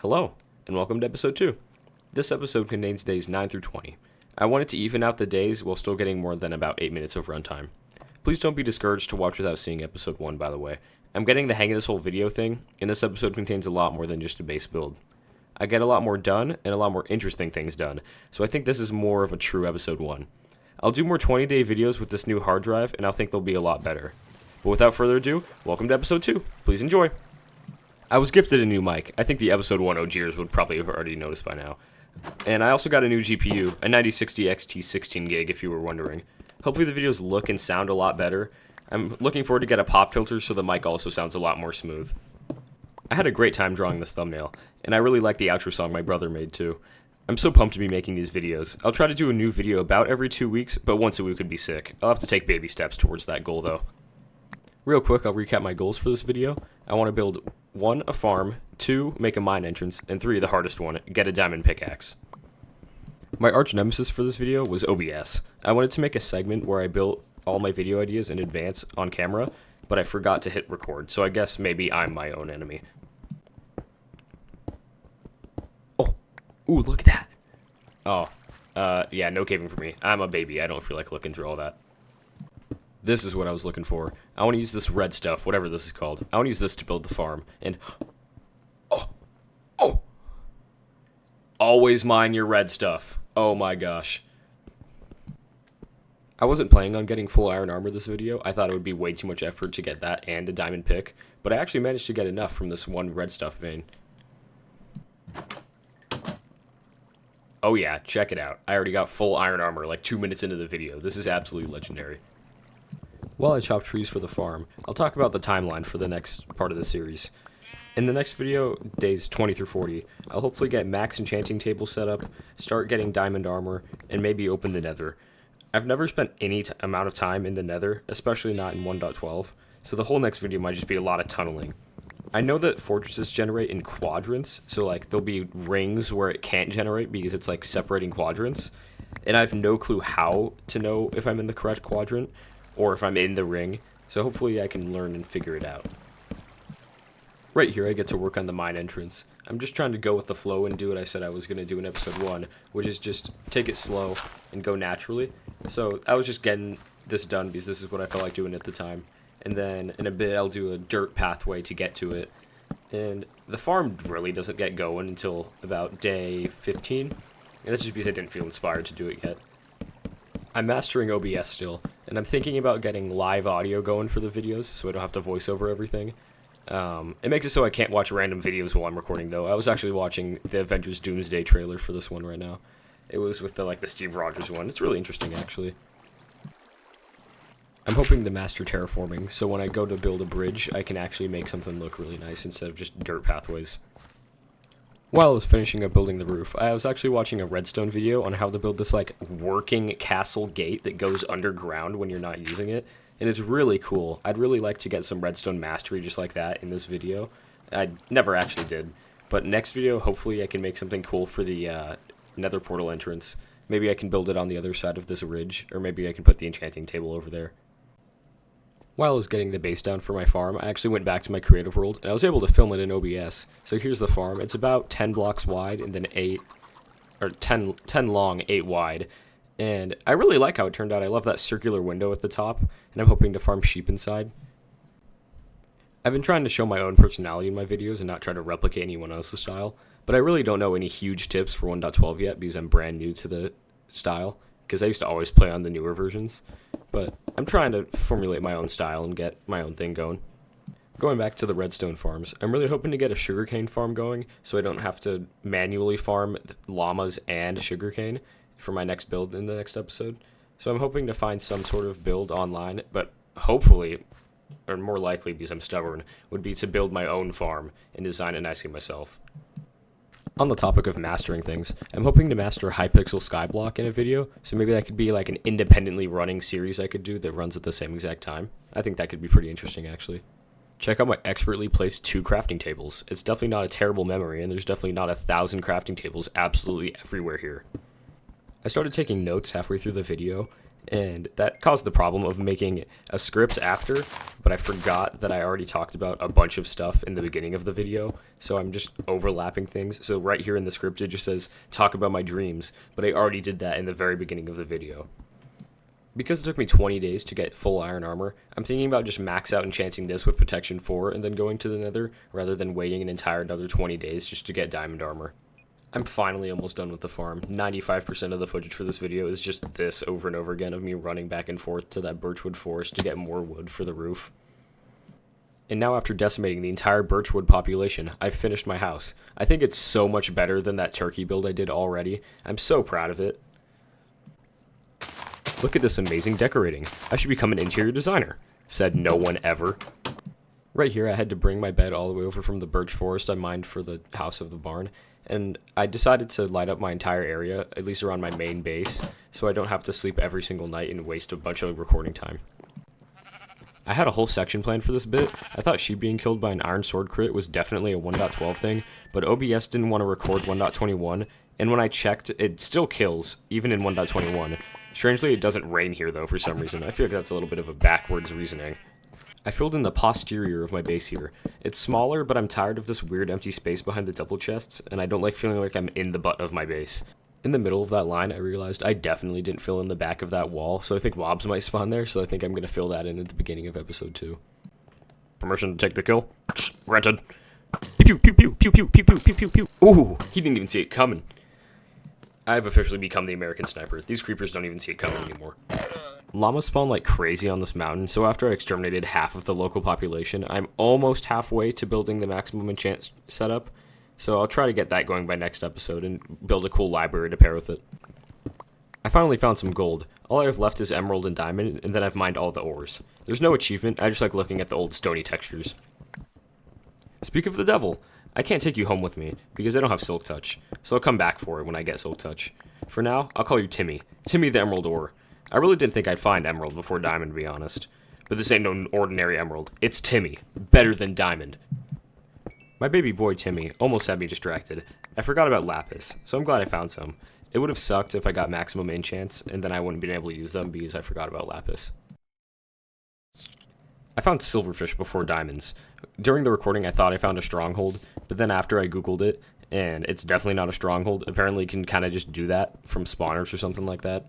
Hello, and welcome to episode 2. This episode contains days 9 through 20. I wanted to even out the days while still getting more than about 8 minutes of runtime. Please don't be discouraged to watch without seeing episode 1, by the way. I'm getting the hang of this whole video thing, and this episode contains a lot more than just a base build. I get a lot more done, and a lot more interesting things done, so I think this is more of a true episode 1. I'll do more 20-day videos with this new hard drive, and I think they'll be a lot better. But without further ado, welcome to episode 2. Please enjoy. I was gifted a new mic. I think the episode 1 OGers would probably have already noticed by now. And I also got a new GPU, a 9060 XT 16GB if you were wondering. Hopefully the videos look and sound a lot better. I'm looking forward to get a pop filter so the mic also sounds a lot more smooth. I had a great time drawing this thumbnail, and I really like the outro song my brother made too. I'm so pumped to be making these videos. I'll try to do a new video about every 2 weeks, but once a week would be sick. I'll have to take baby steps towards that goal though. Real quick, I'll recap my goals for this video. I want to build 1, a farm, 2, make a mine entrance, and 3, the hardest one, get a diamond pickaxe. My arch nemesis for this video was OBS. I wanted to make a segment where I built all my video ideas in advance on camera, but I forgot to hit record, so I guess maybe I'm my own enemy. Oh, ooh, look at that. Oh, yeah, no caving for me. I'm a baby, I don't feel like looking through all that. This is what I was looking for. I want to use this red stuff, whatever this is called. I want to use this to build the farm. And, oh! Always mine your red stuff. Oh my gosh. I wasn't planning on getting full iron armor this video. I thought it would be way too much effort to get that and a diamond pick. But I actually managed to get enough from this one red stuff vein. Oh yeah, check it out. I already got full iron armor like 2 minutes into the video. This is absolutely legendary. While I chop trees for the farm, I'll talk about the timeline for the next part of the series. In the next video, days 20 through 40, I'll hopefully get max enchanting table set up, start getting diamond armor, and maybe open the nether. I've never spent any amount of time in the nether, especially not in 1.12, so the whole next video might just be a lot of tunneling. I know that fortresses generate in quadrants, so like there'll be rings where it can't generate because it's like separating quadrants, and I have no clue how to know if I'm in the correct quadrant, or if I'm in the ring, so hopefully I can learn and figure it out. Right here I get to work on the mine entrance. I'm just trying to go with the flow and do what I said I was going to do in episode 1, which is just take it slow and go naturally. So I was just getting this done because this is what I felt like doing at the time. And then in a bit I'll do a dirt pathway to get to it. And the farm really doesn't get going until about day 15. And that's just because I didn't feel inspired to do it yet. I'm mastering OBS still, and I'm thinking about getting live audio going for the videos so I don't have to voice over everything. It makes it so I can't watch random videos while I'm recording though. I was actually watching the Avengers Doomsday trailer for this one right now. It was with the Steve Rogers one. It's really interesting actually. I'm hoping to master terraforming, so when I go to build a bridge, I can actually make something look really nice instead of just dirt pathways. While I was finishing up building the roof, I was actually watching a redstone video on how to build this working castle gate that goes underground when you're not using it, and it's really cool. I'd really like to get some redstone mastery just like that in this video. I never actually did, but next video hopefully I can make something cool for the nether portal entrance. Maybe I can build it on the other side of this ridge, or maybe I can put the enchanting table over there. While I was getting the base down for my farm, I actually went back to my creative world, and I was able to film it in OBS. So here's the farm. It's about 10 blocks wide, and then 10 long, 8 wide. And I really like how it turned out. I love that circular window at the top, and I'm hoping to farm sheep inside. I've been trying to show my own personality in my videos and not try to replicate anyone else's style, but I really don't know any huge tips for 1.12 yet because I'm brand new to the style, because I used to always play on the newer versions. But I'm trying to formulate my own style and get my own thing going. Going back to the redstone farms, I'm really hoping to get a sugarcane farm going so I don't have to manually farm llamas and sugarcane for my next build in the next episode. So I'm hoping to find some sort of build online, but hopefully, or more likely because I'm stubborn, would be to build my own farm and design it nicely myself. On the topic of mastering things, I'm hoping to master Hypixel Skyblock in a video, so maybe that could be like an independently running series I could do that runs at the same exact time. I think that could be pretty interesting, actually. Check out my expertly placed 2 crafting tables. It's definitely not a terrible memory, and there's definitely not 1,000 crafting tables absolutely everywhere here. I started taking notes halfway through the video, And that caused the problem of making a script after, but I forgot that I already talked about a bunch of stuff in the beginning of the video, so I'm just overlapping things. So right here in the script it just says, talk about my dreams, but I already did that in the very beginning of the video. Because it took me 20 days to get full iron armor, I'm thinking about just max out enchanting this with protection 4 and then going to the nether, rather than waiting an entire another 20 days just to get diamond armor. I'm finally almost done with the farm. 95% of the footage for this video is just this over and over again of me running back and forth to that birchwood forest to get more wood for the roof. And now after decimating the entire birchwood population, I've finished my house. I think it's so much better than that turkey build I did already. I'm so proud of it. Look at this amazing decorating. I should become an interior designer, said no one ever. Right here I had to bring my bed all the way over from the birch forest I mined for the house of the barn. And I decided to light up my entire area, at least around my main base, so I don't have to sleep every single night and waste a bunch of recording time. I had a whole section planned for this bit. I thought sheep being killed by an iron sword crit was definitely a 1.12 thing, but OBS didn't want to record 1.21, and when I checked, it still kills, even in 1.21. Strangely, it doesn't rain here though for some reason. I feel like that's a little bit of a backwards reasoning. I filled in the posterior of my base here. It's smaller, but I'm tired of this weird empty space behind the double chests, and I don't like feeling like I'm in the butt of my base. In the middle of that line, I realized I definitely didn't fill in the back of that wall, so I think mobs might spawn there, so I think I'm going to fill that in at the beginning of episode 2. Permission to take the kill? Granted. Pew pew pew pew pew pew pew pew pew pew. Ooh, he didn't even see it coming. I've officially become the American sniper. These creepers don't even see it coming anymore. Llamas spawn like crazy on this mountain, so after I exterminated half of the local population, I'm almost halfway to building the maximum enchant setup, so I'll try to get that going by next episode and build a cool library to pair with it. I finally found some gold. All I have left is emerald and diamond, and then I've mined all the ores. There's no achievement, I just like looking at the old stony textures. Speak of the devil, I can't take you home with me, because I don't have silk touch, so I'll come back for it when I get silk touch. For now, I'll call you Timmy. Timmy the emerald ore. I really didn't think I'd find emerald before diamond, to be honest. But this ain't no ordinary emerald. It's Timmy. Better than diamond. My baby boy Timmy almost had me distracted. I forgot about lapis, so I'm glad I found some. It would have sucked if I got maximum enchants, and then I wouldn't been able to use them because I forgot about lapis. I found silverfish before diamonds. During the recording I thought I found a stronghold, but then after I googled it, and it's definitely not a stronghold. Apparently you can kind of just do that from spawners or something like that.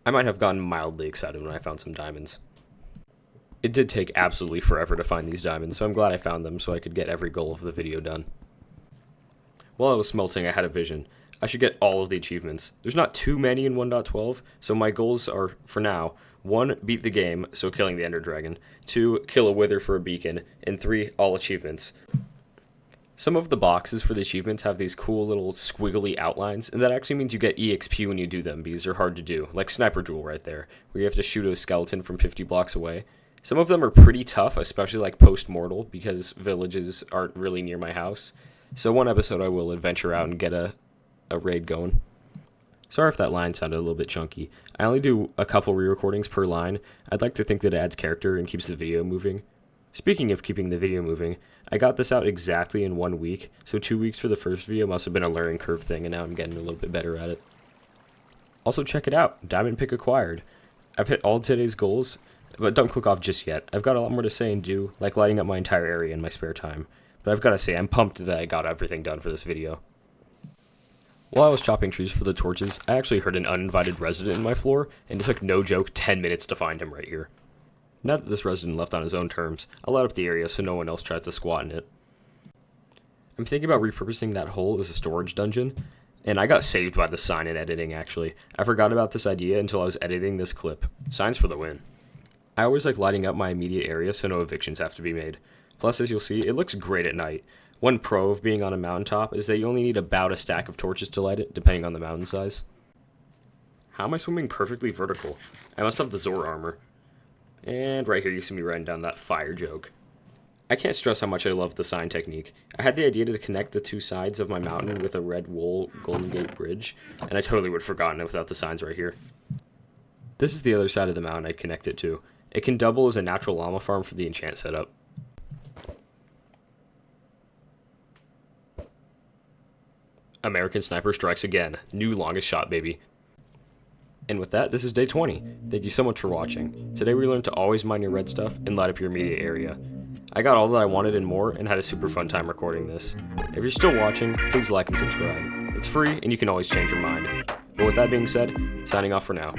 I might have gotten mildly excited when I found some diamonds. It did take absolutely forever to find these diamonds, so I'm glad I found them so I could get every goal of the video done. While I was smelting, I had a vision. I should get all of the achievements. There's not too many in 1.12, so my goals are, for now, 1. Beat the game, so killing the Ender Dragon. 2. Kill a Wither for a beacon. And 3. All achievements. Some of the boxes for the achievements have these cool little squiggly outlines, and that actually means you get EXP when you do them, because they're hard to do, like Sniper Duel right there, where you have to shoot a skeleton from 50 blocks away. Some of them are pretty tough, especially like post-mortal, because villages aren't really near my house. So one episode I will adventure out and get a raid going. Sorry if that line sounded a little bit chunky. I only do a couple re-recordings per line. I'd like to think that it adds character and keeps the video moving. Speaking of keeping the video moving, I got this out exactly in 1 week, so 2 weeks for the first video must have been a learning curve thing, and now I'm getting a little bit better at it. Also check it out, Diamond Pick acquired. I've hit all today's goals, but don't click off just yet. I've got a lot more to say and do, like lighting up my entire area in my spare time. But I've got to say, I'm pumped that I got everything done for this video. While I was chopping trees for the torches, I actually heard an uninvited resident in my floor, and it took no joke 10 minutes to find him right here. Now that this resident left on his own terms, I'll light up the area so no one else tries to squat in it. I'm thinking about repurposing that hole as a storage dungeon, and I got saved by the sign in editing actually. I forgot about this idea until I was editing this clip. Signs for the win. I always like lighting up my immediate area so no evictions have to be made. Plus, as you'll see, it looks great at night. One pro of being on a mountaintop is that you only need about a stack of torches to light it, depending on the mountain size. How am I swimming perfectly vertical? I must have the Zor armor. And right here you see me writing down that fire joke. I can't stress how much I love the sign technique. I had the idea to connect the two sides of my mountain with a red wool Golden Gate bridge, and I totally would have forgotten it without the signs right here. This is the other side of the mountain I'd connect it to. It can double as a natural llama farm for the enchant setup. American Sniper strikes again. New longest shot, baby. And with that, this is day 20. Thank you so much for watching. Today we learned to always mine your red stuff and light up your immediate area. I got all that I wanted and more, and had a super fun time recording this. If you're still watching, please like and subscribe. It's free, and you can always change your mind. But with that being said, signing off for now.